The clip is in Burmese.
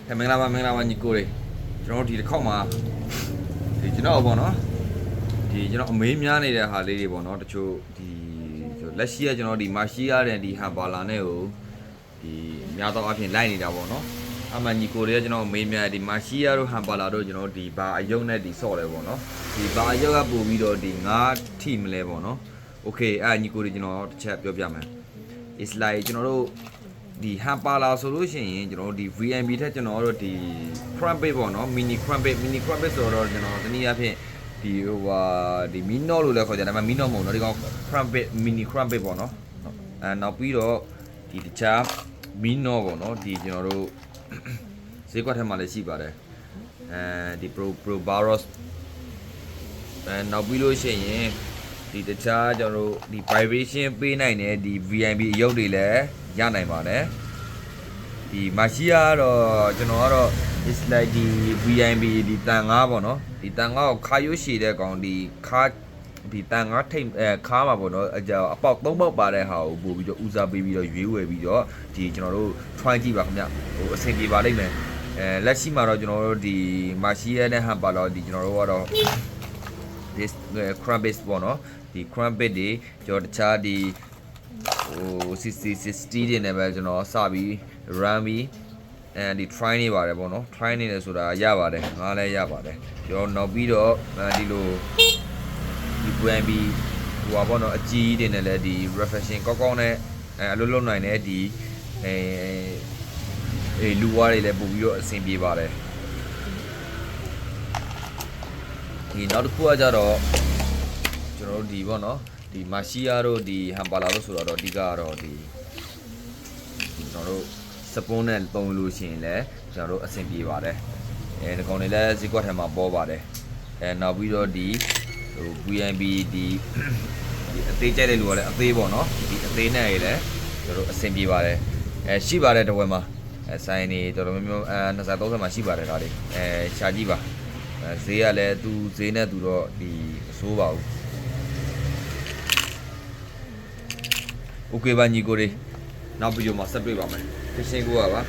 မင်္ဂလာပါညီကိုတွေကျွန်တော်ဒီတစ်ခေါက်မှာဒီကျွန်တော်ပေါ့နော်ဒီကျွန်တော်အမေးများနေတဲ့ဟာလေးတွေပေါ့နော်တချို့ဒီလက်ရှိကကျွန်တော်ဒီမာရှိရတဲ့ဒီဟန်ပါလာနဲ့ကိုဒီများသောအားဖြင့်လိုက်နေတာပေါ့နော်အမှညီကိုတွေကကျွန်တော်အမေးများဒီမာရှိရတို့ဟန်ပါလာတို့ကျွန်တော်ဒီဘာအယုံနဲ့ဒီဆော့တယ်ပေါ့နော်ဒီဘာအယုံကပို့ပြီးတော့ဒီငါးထိမလဲပေါ့နော်โอเคအဲ့ညီကိုတွေကျွန်တော်တစ်ချက်ပြောပြမယ် is like ကျွန်တော်တို့ဒီဟန်ပါလာဆိုလို့ရှိရင်ကျွန်တော်တို့ဒီ VNB ထက်ကျွန်တော်တို့ဒီ crumpet ပေါ့နော် mini crumpet ဆိုတော့ကျွန်တော်တနည်းအားဖြင့်ဒီဟိုဟာဒီ mino လို့လည်းခေါ်ကြတယ်ဒါပေမဲ့ mino မဟုတ်တော့ဒီကောင် crumpet mini crumpet ပေါ့နော်နောက်ပြီးတော့ဒီတခြား mino ပေါ့နော်ဒီကျွန်တော်တို့ဈေးကွက်ထဲမှာလည်းရှိပါတယ်ဒီ pro baros နောက်ပြီးလို့ရှိရင်ဒီတခြားကျွန်တော်တို့ဒီ vibration ပေးနိုင်တဲ့ဒီ VNB အရုပ်တွေလည်းရနိုင်ပါတယ်ဒီမရှိကတော့ကျွန်တော်ကတော့ is like ဒီ VNB ဒီတန်ငါးပေါ့နော်ဒီတန်ငါးကိုခါရွှေ့ရှည်တဲ့ကောင်ဒီခါဒီတန်ငါးထိတ်ခါမှာပေါ့နော်အကြောအပေါက်၃ပေါက်ပါတဲ့ဟာကိုပို့ပြီးတော့ဦးစားပေးပြီးတော့ရွေးဝယ်ပြီးတော့ဒီကျွန်တော်တို့ try ကြည့်ပါခင်ဗျဟိုအဆင်ပြေပါလိမ့်မယ်လက်ရှိမှာတော့ကျွန်တော်တို့ဒီမရှိရတဲ့ဟန်ပါတော့ဒီကျွန်တော်တို့ကတော့ this crumpet ပေါ့နော်ဒီ crumpet တွေကျွန်တော်တခြားဒီဟို60တွေနဲ့ပဲကျွန်တော်စပြီး run ပြီးဒီ try နေပါတယ်ပေါ့နော် try နေတယ်ဆိုတာရပါတယ်ငါလည်းရပါတယ်ကျွန်တော်နောက်ပြီးတော့ဒီလိုဒီ VNB ဟိုပါပေါ့နော်အကြီးတွေနဲ့လည်းဒီ reflection ကောင်းနဲ့အလုပ်လုပ်နိုင်တဲ့ဒီလူဝါးတွေလည်းပို့ပြီးတော့အဆင်ပြေပါတယ်ဒီနောက်တစ်ခုကကြတော့ကျွန်တော်တို့ဒီပေါ့နော်ဒီမာရှိယာတို့ဒီဟန်ပါလာတို့ဆိုတော့အဓိကကတော့ဒီကျွန်တော်တို့စပွန်းနဲ့သုံးလို့ရှိရင်လည်းကျွန်တော်တို့အဆင်ပြေပါတယ်ဒီကောင်တွေလည်းဈေးကွက်ထဲမှာပေါ်ပါတယ်နောက်ပြီးတော့ဒီဟို VNB ဒီအသေးကျတဲ့လူကလည်းအသေးပေါ့နော်ဒီအသေးနဲ့လည်းကျွန်တော်တို့အဆင်ပြေပါတယ်ရှိပါတယ်တဝက်မှာဆိုင်နေတော်တော်များများ20-30မှာရှိပါတယ်ဒါလေးရှာကြည့်ပါဈေးကလည်းသူဈေးနဲ့သူတော့ဒီမဆိုးပါဘူးโอเคပါညီကိုတွေနောက်ဗီဒီယိုမှာဆက်တွေ့ပါမယ်ဖစ်ရှင်ကိုပါ